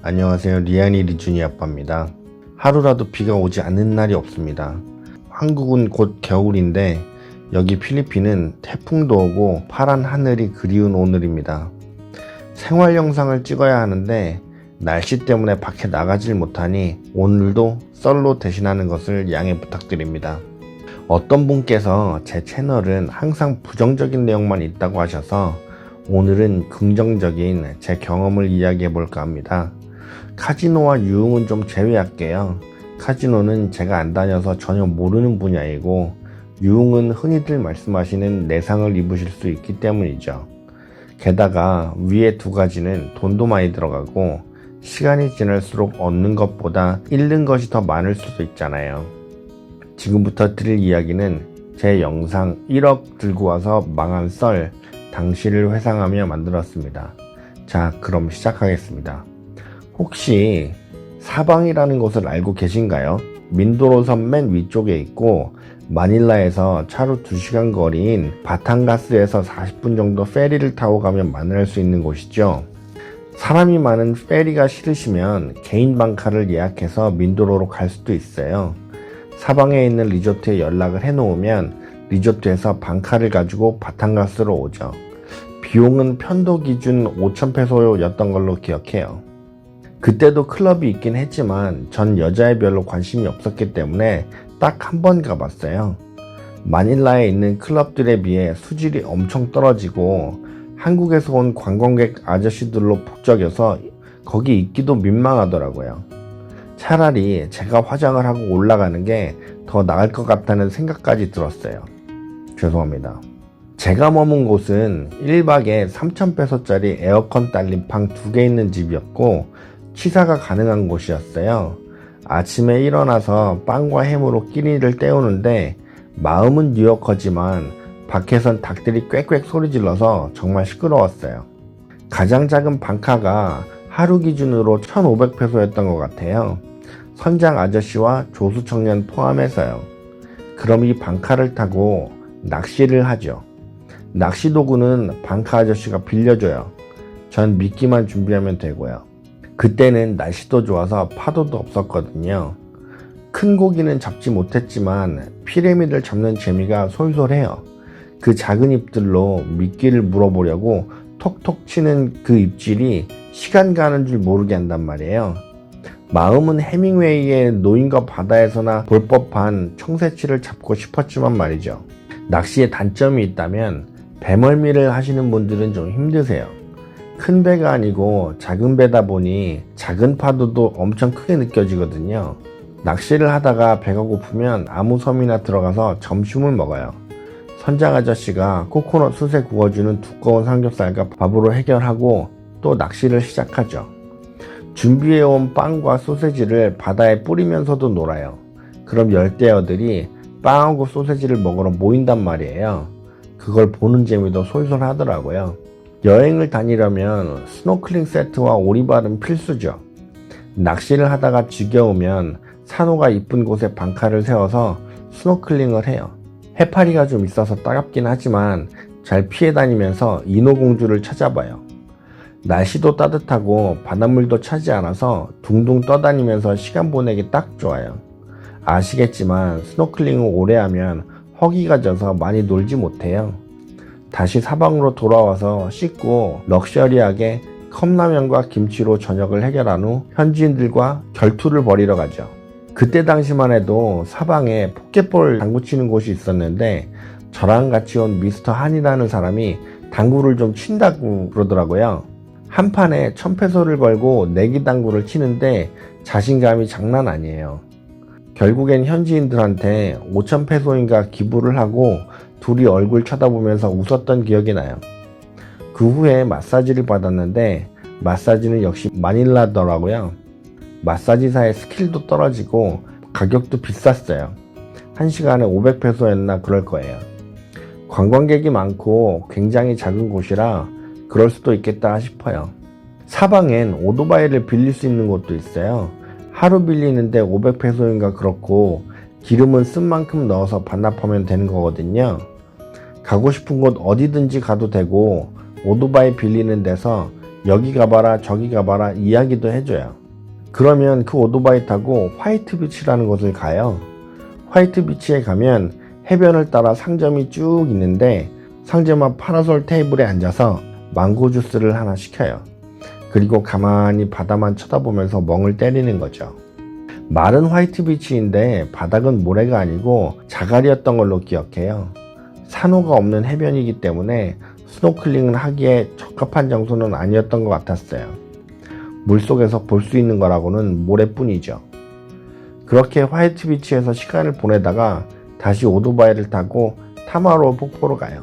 안녕하세요. 리안이 리준이 아빠입니다. 하루라도 비가 오지 않는 날이 없습니다. 한국은 곧 겨울인데 여기 필리핀은 태풍도 오고 파란 하늘이 그리운 오늘입니다. 생활 영상을 찍어야 하는데 날씨 때문에 밖에 나가질 못하니 오늘도 썰로 대신하는 것을 양해 부탁드립니다. 어떤 분께서 제 채널은 항상 부정적인 내용만 있다고 하셔서 오늘은 긍정적인 제 경험을 이야기해 볼까 합니다. 카지노와 유흥은 좀 제외할게요. 카지노는 제가 안 다녀서 전혀 모르는 분야이고 유흥은 흔히들 말씀하시는 내상을 입으실 수 있기 때문이죠. 게다가 위에 두 가지는 돈도 많이 들어가고 시간이 지날수록 얻는 것보다 잃는 것이 더 많을 수도 있잖아요. 지금부터 드릴 이야기는 제 영상 1억 들고 와서 망한 썰 당시를 회상하며 만들었습니다. 자, 그럼 시작하겠습니다. 혹시 사방이라는 곳을 알고 계신가요? 민도로섬 맨 위쪽에 있고 마닐라에서 차로 2시간 거리인 바탕가스에서 40분 정도 페리를 타고 가면 만날 수 있는 곳이죠. 사람이 많은 페리가 싫으시면 개인 방카를 예약해서 민도로로 갈 수도 있어요. 사방에 있는 리조트에 연락을 해놓으면 리조트에서 방카를 가지고 바탕가스로 오죠. 비용은 편도 기준 5,000페소였던 걸로 기억해요. 그때도 클럽이 있긴 했지만 전 여자에 별로 관심이 없었기 때문에 딱 한 번 가봤어요. 마닐라에 있는 클럽들에 비해 수질이 엄청 떨어지고 한국에서 온 관광객 아저씨들로 북적여서 거기 있기도 민망하더라고요. 차라리 제가 화장을 하고 올라가는 게 더 나을 것 같다는 생각까지 들었어요. 죄송합니다. 제가 머문 곳은 1박에 3,000페소짜리 에어컨 딸린 방 2개 있는 집이었고 취사가 가능한 곳이었어요. 아침에 일어나서 빵과 햄으로 끼니를 때우는데 마음은 뉴요커지만 밖에선 닭들이 꽥꽥 소리 질러서 정말 시끄러웠어요. 가장 작은 방카가 하루 기준으로 1,500페소였던 것 같아요. 선장 아저씨와 조수 청년 포함해서요. 그럼 이 방카를 타고 낚시를 하죠. 낚시 도구는 방카 아저씨가 빌려줘요. 전 미끼만 준비하면 되고요. 그때는 날씨도 좋아서 파도도 없었거든요. 큰 고기는 잡지 못했지만 피라미드를 잡는 재미가 솔솔해요. 그 작은 입들로 미끼를 물어보려고 톡톡 치는 그 입질이 시간 가는 줄 모르게 한단 말이에요. 마음은 해밍웨이의 노인과 바다에서나 볼 법한 청새치를 잡고 싶었지만 말이죠. 낚시에 단점이 있다면 배멀미를 하시는 분들은 좀 힘드세요. 큰 배가 아니고 작은 배다 보니 작은 파도도 엄청 크게 느껴지거든요. 낚시를 하다가 배가 고프면 아무 섬이나 들어가서 점심을 먹어요. 선장 아저씨가 코코넛 숯에 구워주는 두꺼운 삼겹살과 밥으로 해결하고 또 낚시를 시작하죠. 준비해온 빵과 소세지를 바다에 뿌리면서도 놀아요. 그럼 열대어들이 빵하고 소세지를 먹으러 모인단 말이에요. 그걸 보는 재미도 솔솔 하더라고요. 여행을 다니려면 스노클링 세트와 오리발은 필수죠. 낚시를 하다가 지겨우면 산호가 이쁜 곳에 방카를 세워서 스노클링을 해요. 해파리가 좀 있어서 따갑긴 하지만 잘 피해 다니면서 인어공주를 찾아봐요. 날씨도 따뜻하고 바닷물도 차지 않아서 둥둥 떠다니면서 시간 보내기 딱 좋아요. 아시겠지만 스노클링을 오래 하면 허기가 져서 많이 놀지 못해요. 다시 사방으로 돌아와서 씻고 럭셔리하게 컵라면과 김치로 저녁을 해결한 후 현지인들과 결투를 벌이러 가죠. 그때 당시만 해도 사방에 포켓볼 당구 치는 곳이 있었는데 저랑 같이 온 미스터 한이라는 사람이 당구를 좀 친다고 그러더라고요. 한 판에 1,000페소를 걸고 내기 당구를 치는데 자신감이 장난 아니에요. 결국엔 현지인들한테 5,000페소인가 기부를 하고 둘이 얼굴 쳐다보면서 웃었던 기억이 나요. 그 후에 마사지를 받았는데 마사지는 역시 마닐라더라고요. 마사지사의 스킬도 떨어지고 가격도 비쌌어요. 1시간에 500페소였나 그럴 거예요. 관광객이 많고 굉장히 작은 곳이라 그럴 수도 있겠다 싶어요. 사방엔 오토바이를 빌릴 수 있는 곳도 있어요. 하루 빌리는데 500페소인가 그렇고 기름은 쓴 만큼 넣어서 반납하면 되는 거거든요. 가고 싶은 곳 어디든지 가도 되고 오토바이 빌리는 데서 여기 가봐라 저기 가봐라 이야기도 해줘요. 그러면 그 오토바이 타고 화이트 비치라는 곳을 가요. 화이트 비치에 가면 해변을 따라 상점이 쭉 있는데 상점 앞 파라솔 테이블에 앉아서 망고 주스를 하나 시켜요. 그리고 가만히 바다만 쳐다보면서 멍을 때리는 거죠. 말은 화이트 비치인데 바닥은 모래가 아니고 자갈이었던 걸로 기억해요. 산호가 없는 해변이기 때문에 스노클링을 하기에 적합한 장소는 아니었던 것 같았어요. 물속에서 볼 수 있는 거라고는 모래뿐이죠. 그렇게 화이트 비치에서 시간을 보내다가 다시 오토바이를 타고 타마로우 폭포로 가요.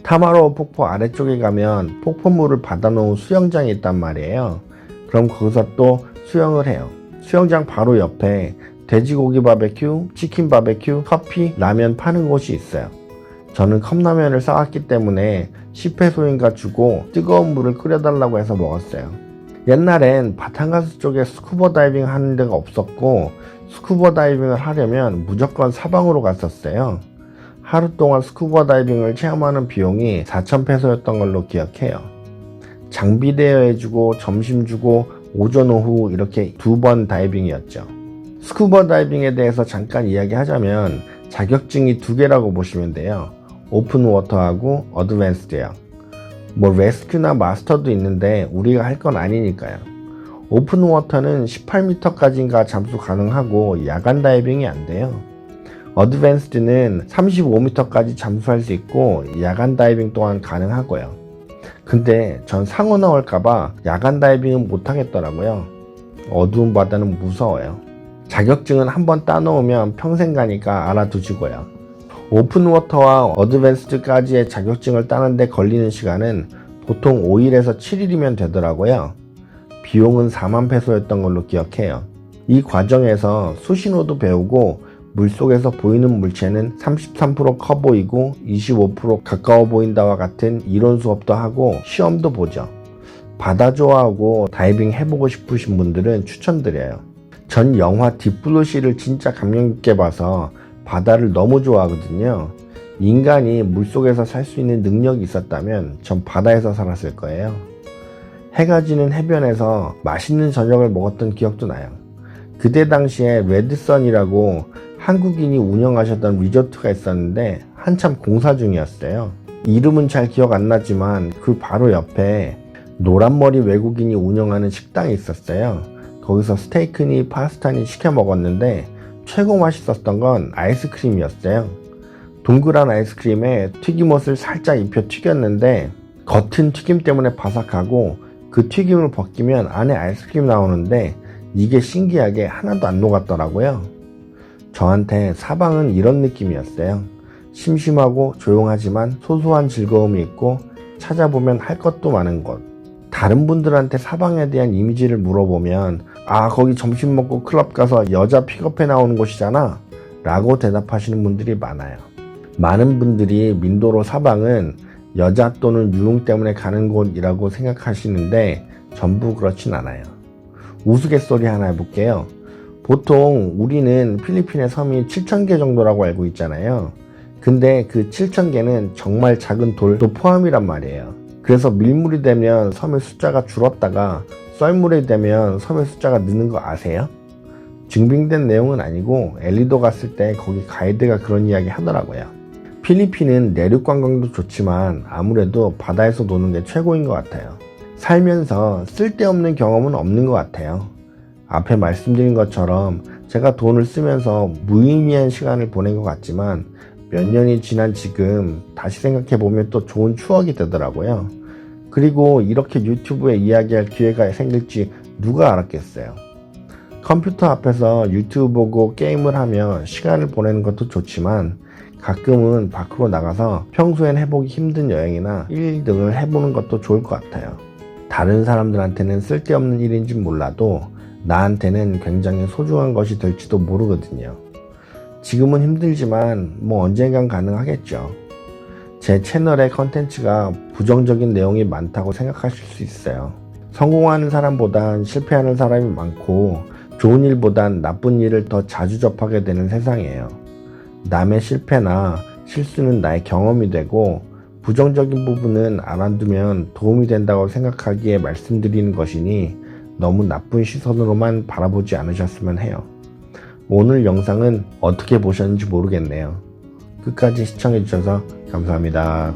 타마로우 폭포 아래쪽에 가면 폭포물을 받아놓은 수영장이 있단 말이에요. 그럼 거기서 또 수영을 해요. 수영장 바로 옆에 돼지고기 바베큐, 치킨 바베큐, 커피, 라면 파는 곳이 있어요. 저는 컵라면을 싸왔기 때문에 10페소인가 주고 뜨거운 물을 끓여달라고 해서 먹었어요. 옛날엔 바탕가스 쪽에 스쿠버 다이빙 하는 데가 없었고 스쿠버 다이빙을 하려면 무조건 사방으로 갔었어요. 하루 동안 스쿠버 다이빙을 체험하는 비용이 4,000페소였던 걸로 기억해요. 장비 대여해주고 점심 주고 오전 오후 이렇게 2번 다이빙이었죠. 스쿠버 다이빙에 대해서 잠깐 이야기하자면 자격증이 2개라고 보시면 돼요. 오픈 워터하고 어드밴스드요. 뭐 레스큐나 마스터도 있는데 우리가 할 건 아니니까요. 오픈 워터는 18m까지인가 잠수 가능하고 야간 다이빙이 안 돼요. 어드밴스드는 35m까지 잠수할 수 있고 야간 다이빙 또한 가능하고요. 근데 전 상어 나올까봐 야간 다이빙은 못하겠더라고요. 어두운 바다는 무서워요. 자격증은 한번 따놓으면 평생 가니까 알아두시고요. 오픈워터와 어드밴스드까지의 자격증을 따는데 걸리는 시간은 보통 5일에서 7일이면 되더라고요. 비용은 40,000페소였던 걸로 기억해요. 이 과정에서 수신호도 배우고 물속에서 보이는 물체는 33% 커 보이고 25% 가까워 보인다와 같은 이론 수업도 하고 시험도 보죠. 바다 좋아하고 다이빙 해보고 싶으신 분들은 추천드려요. 전 영화 딥블루시를 진짜 감명 깊게 봐서 바다를 너무 좋아하거든요. 인간이 물속에서 살 수 있는 능력이 있었다면 전 바다에서 살았을 거예요. 해가 지는 해변에서 맛있는 저녁을 먹었던 기억도 나요. 그때 당시에 레드선이라고 한국인이 운영하셨던 리조트가 있었는데 한참 공사 중이었어요. 이름은 잘 기억 안 나지만 그 바로 옆에 노란머리 외국인이 운영하는 식당이 있었어요. 거기서 스테이크니 파스타니 시켜 먹었는데 최고 맛있었던 건 아이스크림이었어요. 동그란 아이스크림에 튀김옷을 살짝 입혀 튀겼는데 겉은 튀김 때문에 바삭하고 그 튀김을 벗기면 안에 아이스크림 나오는데 이게 신기하게 하나도 안 녹았더라고요. 저한테 사방은 이런 느낌이었어요. 심심하고 조용하지만 소소한 즐거움이 있고 찾아보면 할 것도 많은 곳. 다른 분들한테 사방에 대한 이미지를 물어보면 아 거기 점심 먹고 클럽 가서 여자 픽업해 나오는 곳이잖아 라고 대답하시는 분들이 많아요. 많은 분들이 민도로 사방은 여자 또는 유흥 때문에 가는 곳이라고 생각하시는데 전부 그렇진 않아요. 우스갯소리 하나 해볼게요. 보통 우리는 필리핀의 섬이 7,000개 정도라고 알고 있잖아요. 근데 그 7,000개는 정말 작은 돌도 포함이란 말이에요. 그래서 밀물이 되면 섬의 숫자가 줄었다가 썰물이 되면 섬의 숫자가 느는 거 아세요? 증빙된 내용은 아니고 엘리도 갔을 때 거기 가이드가 그런 이야기 하더라고요. 필리핀은 내륙 관광도 좋지만 아무래도 바다에서 노는 게 최고인 것 같아요. 살면서 쓸데없는 경험은 없는 것 같아요. 앞에 말씀드린 것처럼 제가 돈을 쓰면서 무의미한 시간을 보낸 것 같지만 몇 년이 지난 지금 다시 생각해보면 또 좋은 추억이 되더라고요. 그리고 이렇게 유튜브에 이야기할 기회가 생길지 누가 알았겠어요. 컴퓨터 앞에서 유튜브 보고 게임을 하며 시간을 보내는 것도 좋지만 가끔은 밖으로 나가서 평소엔 해보기 힘든 여행이나 일 등을 해보는 것도 좋을 것 같아요. 다른 사람들한테는 쓸데없는 일인지 몰라도 나한테는 굉장히 소중한 것이 될지도 모르거든요. 지금은 힘들지만 뭐 언젠간 가능하겠죠. 제 채널의 컨텐츠가 부정적인 내용이 많다고 생각하실 수 있어요. 성공하는 사람보단 실패하는 사람이 많고 좋은 일보단 나쁜 일을 더 자주 접하게 되는 세상이에요. 남의 실패나 실수는 나의 경험이 되고 부정적인 부분은 알아두면 도움이 된다고 생각하기에 말씀드리는 것이니 너무 나쁜 시선으로만 바라보지 않으셨으면 해요. 오늘 영상은 어떻게 보셨는지 모르겠네요. 끝까지 시청해주셔서 감사합니다.